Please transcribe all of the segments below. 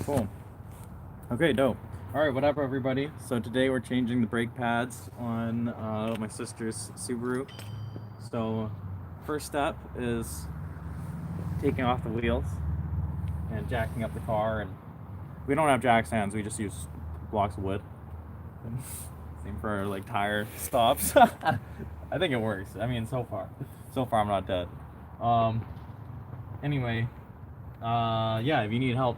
Cool. Okay, dope. Alright, what up, everybody? So today we're changing the brake pads on my sister's Subaru. So first step is taking off the wheels and jacking up the car. And we don't have jack stands, we just use blocks of wood. Same for like tire stops. I think it works. I mean, so far I'm not dead. Anyway, yeah, if you need help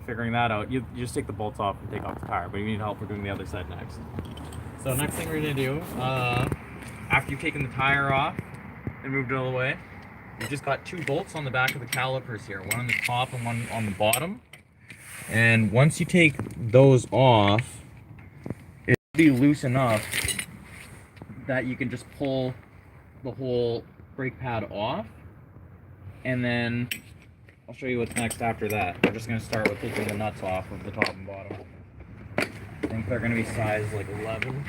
figuring that out, you just take the bolts off and take off the tire. But if you need help, we're doing the other side next. So next thing we're gonna do, after you've taken the tire off and moved it all the way, you've just got two bolts on the back of the calipers here, one on the top and one on the bottom. And once you take those off, it'll be loose enough that you can just pull the whole brake pad off, and then I'll show you what's next after that. We're just going to start with taking the nuts off of the top and bottom. I think they're going to be size like 11.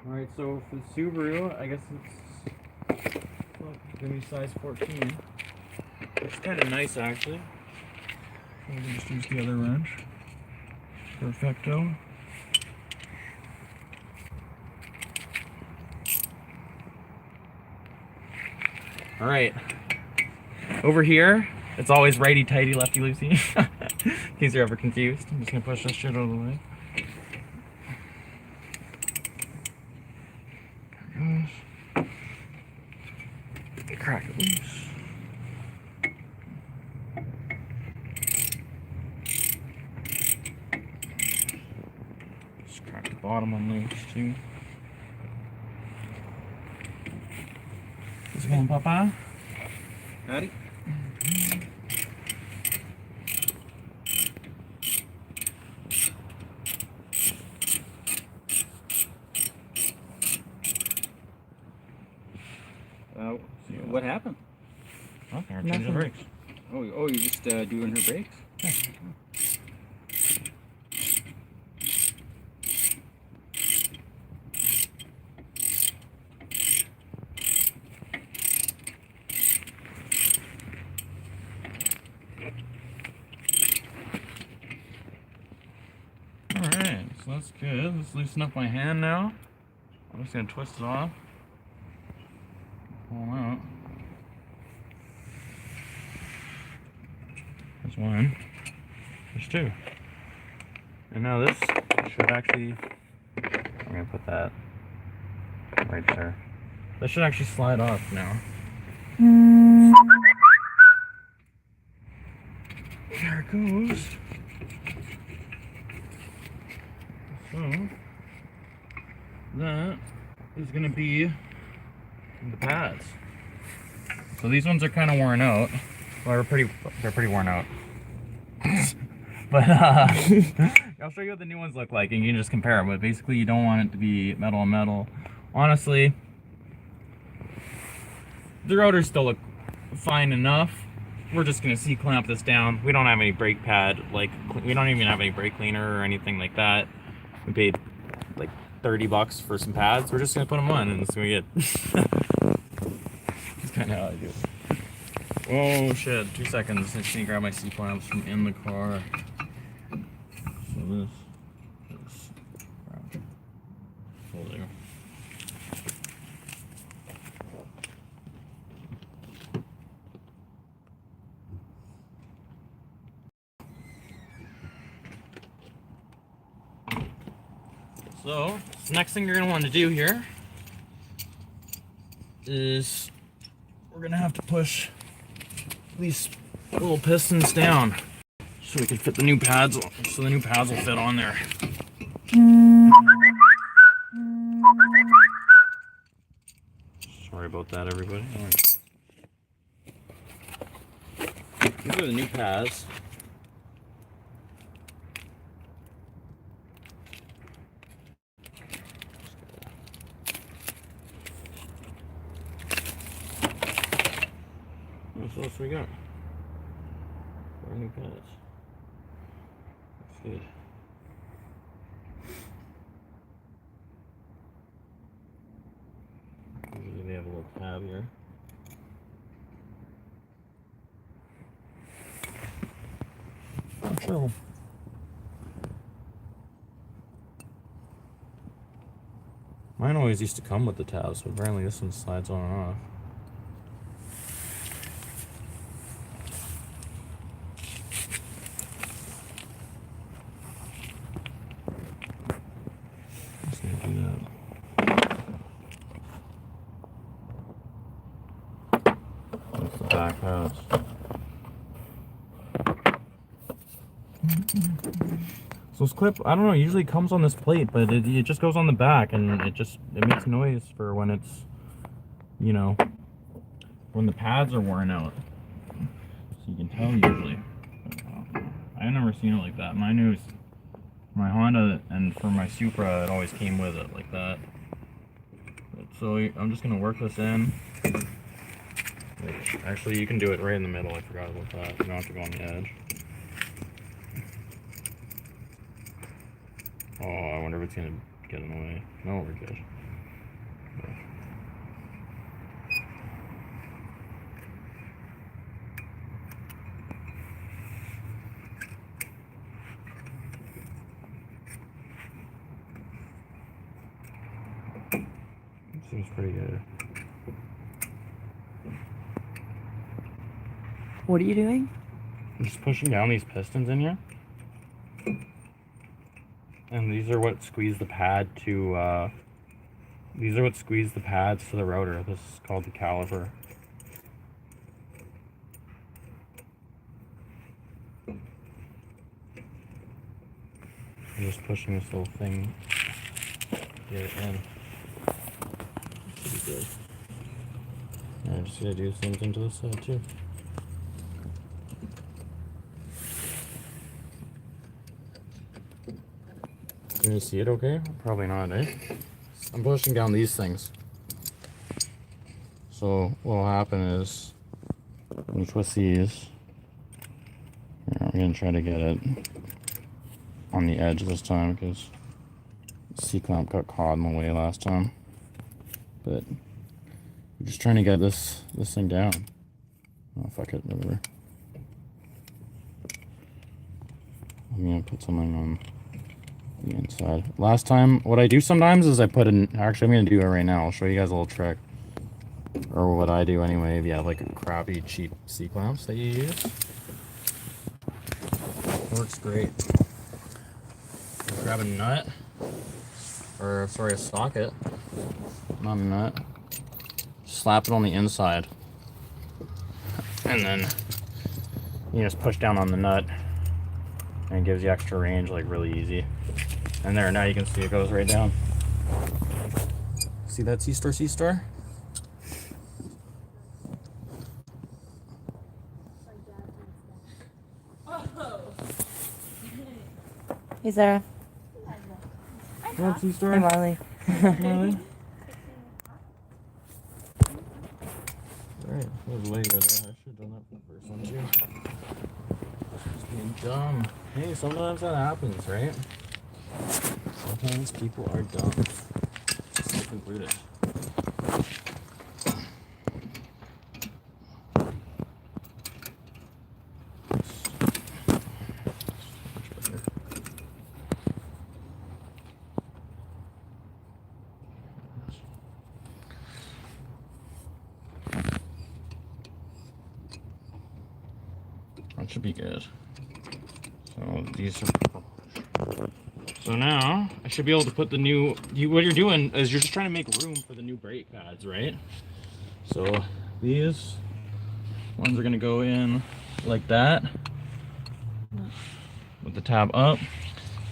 Alright, so for the Subaru, I guess it's going to be size 14. It's kind of nice, actually. So we can just use the other wrench. Perfecto. Alright. Over here, it's always righty-tighty, lefty-loosey. In case you're ever confused. I'm just going to push this shit out of the way. Crack it loose. Just crack the bottom one loose too. How's it going, Papa? Howdy. What happened? Okay, I'm changing the brakes. Oh, you're just doing her brakes? Yeah. Alright, so that's good. Let's loosen up my hand now. I'm just going to twist it off. Pull them out. There's one. There's two. And now this should actually... I'm going to put that right there. This should actually slide off now. There it goes. So, that is going to be the pads. So these ones are kind of worn out. Well, they're pretty worn out. But I'll show you what the new ones look like, and you can just compare them. But basically, you don't want it to be metal on metal. Honestly, the rotors still look fine enough. We're just gonna C-clamp this down. We don't have any brake pad, we don't even have any brake cleaner or anything like that. We paid like $30 for some pads. We're just gonna put them on, and it's gonna be good. That's kind of how I do it. Oh shit! 2 seconds. I just need to grab my C-clamps from in the car. So this full there. So, the next thing you're going to want to do here is we're going to have to push these little pistons down so we can fit the new pads, so the new pads will fit on there. Sorry about that, everybody. Right. These are the new pads. What else we got? Brand new pads. That's good. Usually they have a little tab here. Chill. Mine always used to come with the tabs, but apparently this one slides on and off. Just gonna do that. That's the back pads. So this clip, I don't know, usually comes on this plate, but it just goes on the back, and it makes noise for when it's, you know, when the pads are worn out. So you can tell usually. I've never seen it like that. Mine was my Honda, and for my Supra, it always came with it like that. So I'm just gonna work this in. Which, actually, you can do it right in the middle. I forgot about that. You don't have to go on the edge. Oh, I wonder if it's gonna get in the way. No, we're good. Yeah. Seems pretty good. What are you doing? I'm just pushing down these pistons in here. And these are what squeeze the pad to, these are what squeeze the pads to the rotor. This is called the caliper. I'm just pushing this little thing to get it in. Should be good. And I'm just gonna do the same thing to this side too. Can you see it okay? Probably not, eh? I'm pushing down these things. So what'll happen is, when you twist these, I'm gonna try to get it on the edge this time because the C-clamp got caught in the way last time. But I'm just trying to get this thing down. Oh, fuck it, whatever. I'm gonna put something on the inside. Last time, what I do sometimes is I put in, actually I'm gonna do it right now. I'll show you guys a little trick. Or what I do anyway, if you have like a crappy cheap C-clamps that you use. Works great. Grab a nut, or sorry, a socket, not a nut. Slap it on the inside. And then you just push down on the nut and it gives you extra range, like really easy. And there, now you can see it goes right down. See that C-star, C-star? Hey, Sarah. What's C-star? Hey, Marley. Marley? Alright, that was late, but I should have done that for the first one too. Just being dumb. Hey, sometimes that happens, right? Sometimes people are dumb. Just included. That should be good. So these are. So now I should be able to put the new. What you're doing is you're just trying to make room for the new brake pads, right? So these ones are gonna go in like that with the tab up.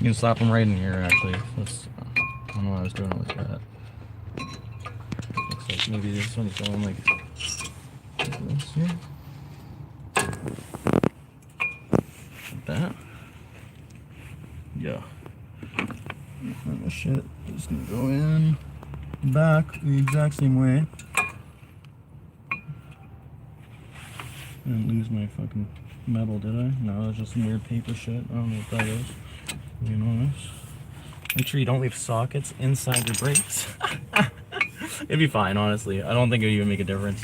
You can slap them right in here. Actually, I don't know why I was doing it like that. Looks like maybe this one's going like this here. Like that. Yeah. And the shit is gonna go in back the exact same way. didn't lose my fucking metal, did I? No, that's just some weird paper shit. I don't know what that is. Being honest. Make sure you don't leave sockets inside your brakes. It'd be fine, honestly. I don't think it would even make a difference.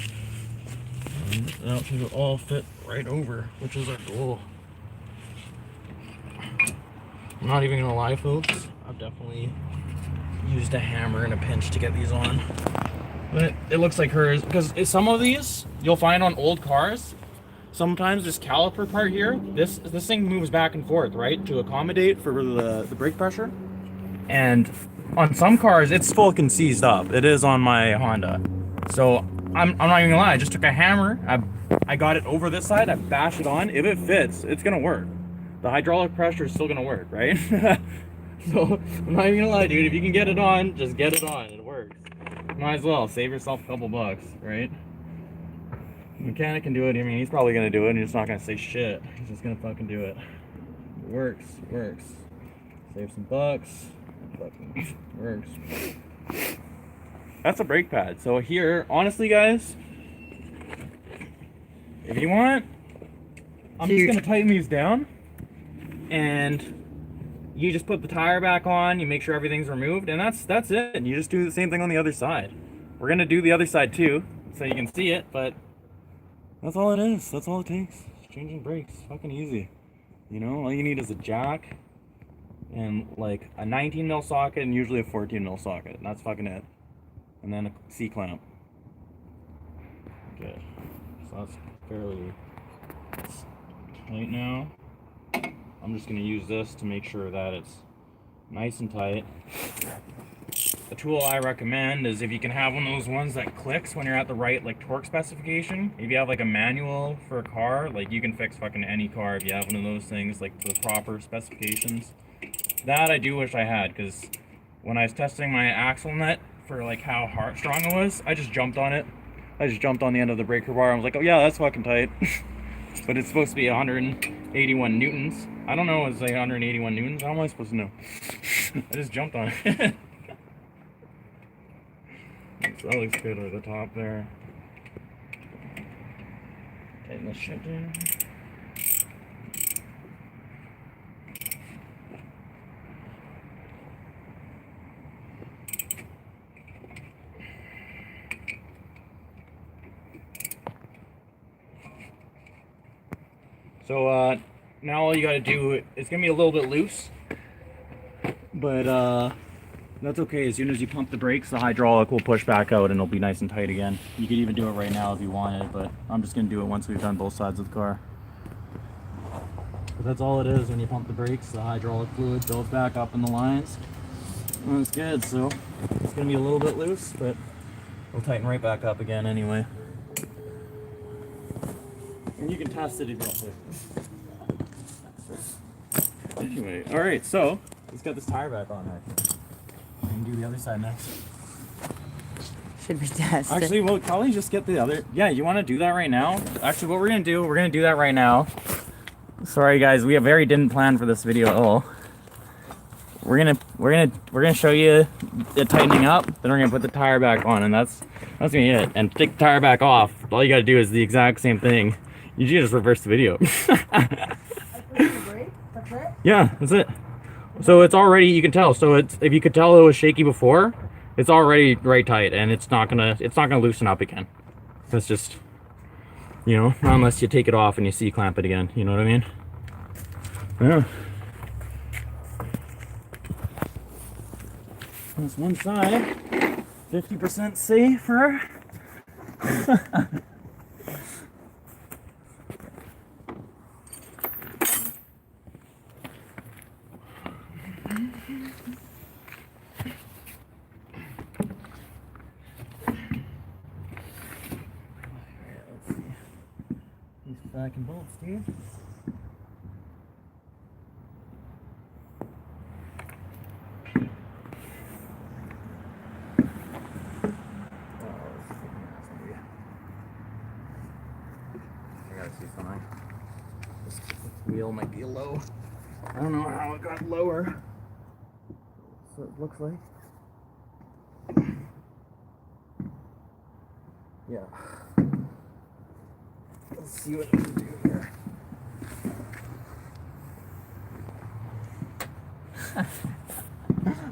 I don't think it'll all fit right over, which is our goal. I'm not even gonna lie, folks. I've definitely used a hammer and a pinch to get these on. But it looks like hers, because some of these you'll find on old cars. Sometimes this caliper part here, this thing moves back and forth, right, to accommodate for the brake pressure. And on some cars, it's fucking seized up. It is on my Honda. So I'm not even gonna lie. I just took a hammer. I got it over this side. I bashed it on. If it fits, it's gonna work. The hydraulic pressure is still gonna work, right? So I'm not even gonna lie, dude. If you can get it on, just get it on. It works. Might as well save yourself a couple bucks, right? The mechanic can do it. I mean, he's probably gonna do it, and he's just not gonna say shit. He's just gonna fucking do it. It works. It works. Save some bucks. It fucking works. That's a brake pad. So here, honestly, guys, if you want, I'm just gonna tighten these down, and you just put the tire back on. You make sure everything's removed, and that's it. And you just do the same thing on the other side. We're gonna do the other side too, so you can see it, but that's all it is. That's all it takes. Changing brakes, fucking easy. You know, all you need is a jack and like a 19 mil socket and usually a 14 mil socket. And that's fucking it. And then a C-clamp. Good. So that's fairly tight now. I'm just gonna use this to make sure that it's nice and tight. The tool I recommend is if you can have one of those ones that clicks when you're at the right like torque specification. If you have like a manual for a car, like you can fix fucking any car if you have one of those things like to the proper specifications. That I do wish I had, because when I was testing my axle nut for like how strong it was, I just jumped on it. I just jumped on the end of the breaker bar. I was like, oh yeah, that's fucking tight. But it's supposed to be 181 newtons. I don't know, it's like 181 newtons. How am I supposed to know? I just jumped on it. So that looks good at the top there. Tighten this shit down. So now all you gotta do, it's gonna be a little bit loose, but that's okay. As soon as you pump the brakes, the hydraulic will push back out and it'll be nice and tight again. You could even do it right now if you wanted, but I'm just gonna do it once we've done both sides of the car. But that's all it is. When you pump the brakes, the hydraulic fluid builds back up in the lines. And that's good. So it's gonna be a little bit loose, but it'll tighten right back up again anyway. And you can test it if you want to. Anyway, alright, so let's get this tire back on actually. We can do the other side next. Should we test it? Actually, we'll probably just get the other. Yeah, you want to do that right now? Actually, what we're gonna do that right now. Sorry guys, we didn't plan for this video at all. We're gonna show you it tightening up, then we're gonna put the tire back on, and that's gonna be it. And take the tire back off. All you gotta do is the exact same thing. You just reverse the video. Yeah, that's it. So it's already, you can tell. So it's, if you could tell it was shaky before, it's already right tight, and it's not gonna loosen up again. That's just, you know, unless you take it off and you C-clamp it again. You know what I mean? Yeah. That's one side. 50% safer. Back and bolts, dude. I gotta see something. This wheel might be low. I don't know how it got lower. So it looks like. Yeah. Let's see what we can do here.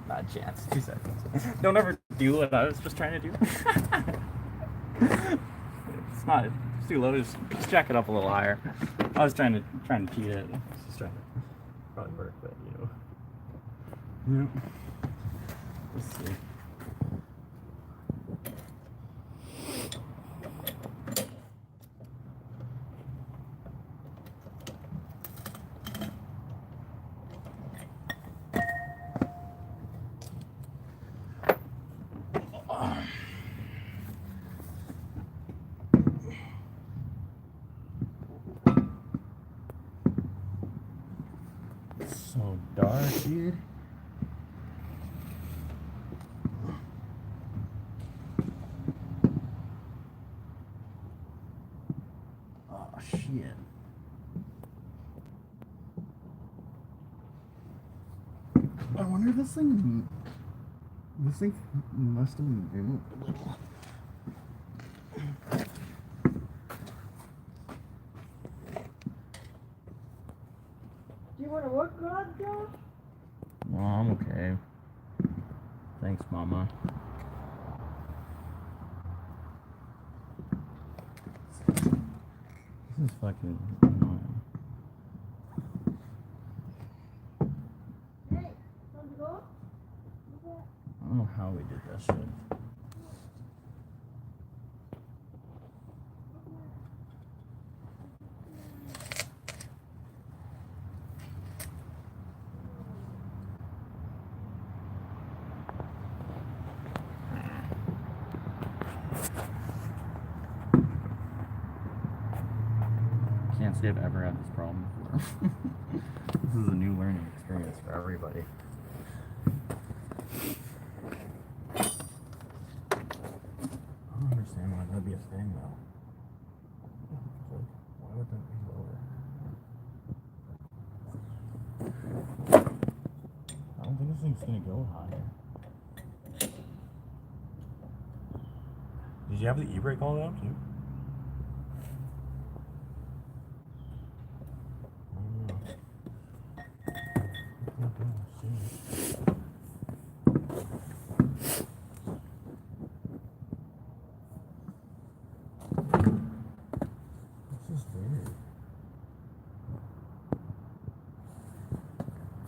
Not a chance. 2 seconds. Don't ever do what I was just trying to do. It's not. It's too low. Just jack it up a little higher. I was trying to cheat it. Just trying to probably work, but Yep. Let's see. So dark, dude. Oh shit. I wonder if this thing must have moved a little. Do you want to work, Joe? No, I'm okay. Thanks, Mama. This is fucking annoying. Hey, time to go? I don't know how we did that shit. Can't say I've ever had this problem before. This is a new learning experience for everybody. I don't understand why that'd be a thing though. Like, why would that be lower? I don't think this thing's gonna go higher. Did you have the e-brake all out too? This is weird.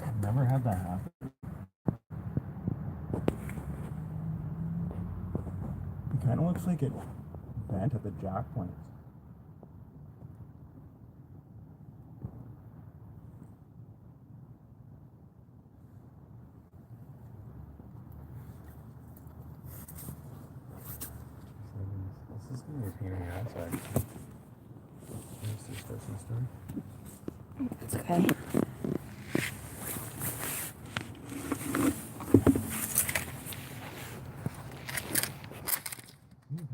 I've never had that happen. It kind of looks like it bent at the jack points. This is gonna be a pain in the ass, actually. Sister. It's okay.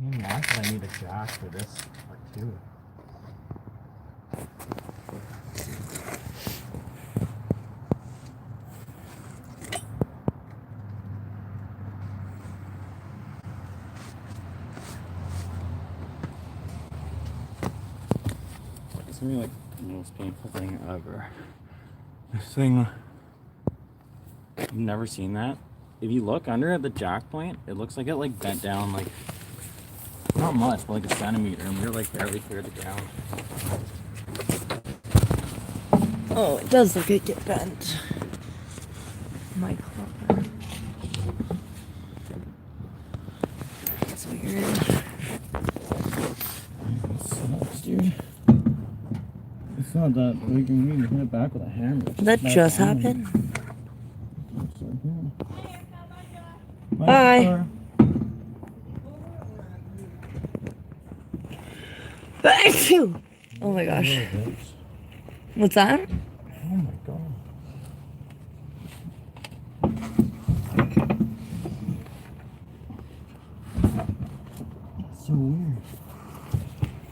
Pain in the ass, but I need a jack for this part too. It's gonna be like the most painful thing ever. This thing, I've never seen that. If you look under at the jack point, it looks like it like bent down like, not much, but like a centimeter, and we're like barely cleared the ground. Oh, it does look like it bent. My car. That's weird. It sucks, dude. It's not that we can hit it back with a hammer. That just happened? Bye. Bye. Oh my gosh. What's that? Oh my god. That's so weird.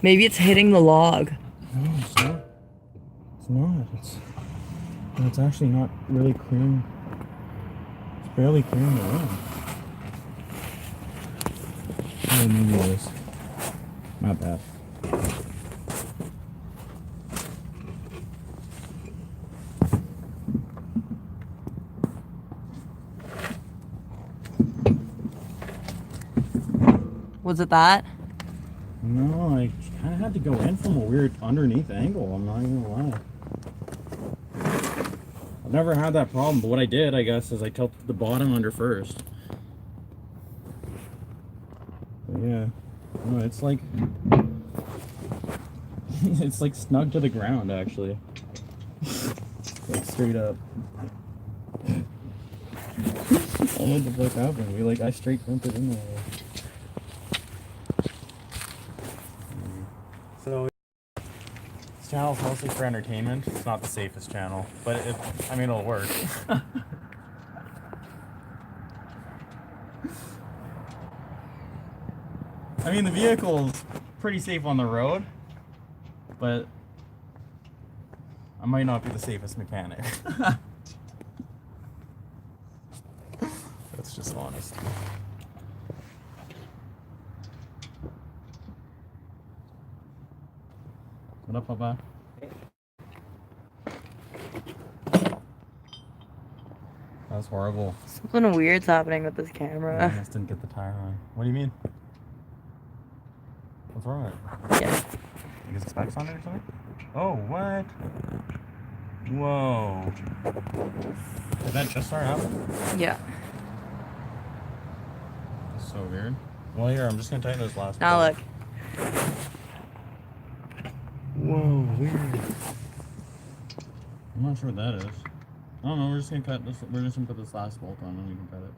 Maybe it's hitting the log. No, it's not. It's not. It's actually not really clearing. It's barely clearing the room. Oh, maybe it is. My bad. Was it that? No, I kind of had to go in from a weird underneath angle. I'm not even gonna lie. I've never had that problem, but what I did, I guess, is I tilted the bottom under first. But yeah, no, it's like it's like snug to the ground actually, like straight up. I don't know what the fuck happened. I straight dumped it in there. So this channel is mostly for entertainment. It's not the safest channel, but I mean, it'll work. I mean, the vehicle's pretty safe on the road, but I might not be the safest mechanic. That's just honest. What up, Papa? That's horrible. Something weird's happening with this I camera. just didn't get the tire on. What do you mean? What's wrong with it? Yeah. You get specs on it or something? Oh, what? Whoa. Did that just start happening? Yeah. That's so weird. Well, here, I'm just gonna tighten this last Now part. look. Whoa, weird. I'm not sure what that is. I don't know, we're just gonna cut this, we're just gonna put this last bolt on and we can cut it.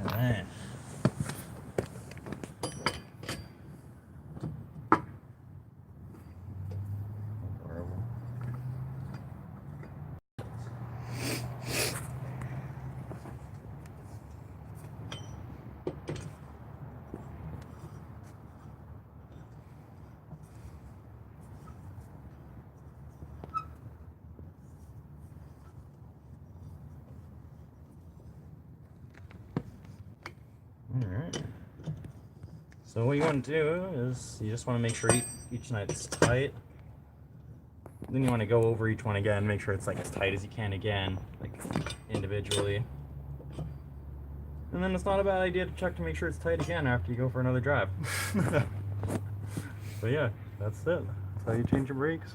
Alright. Horrible. Alright. So what you want to do is you just want to make sure each night's tight. Then you want to go over each one again, make sure it's like as tight as you can again, like individually. And then it's not a bad idea to check to make sure it's tight again after you go for another drive. So yeah, that's it. That's how you change your brakes.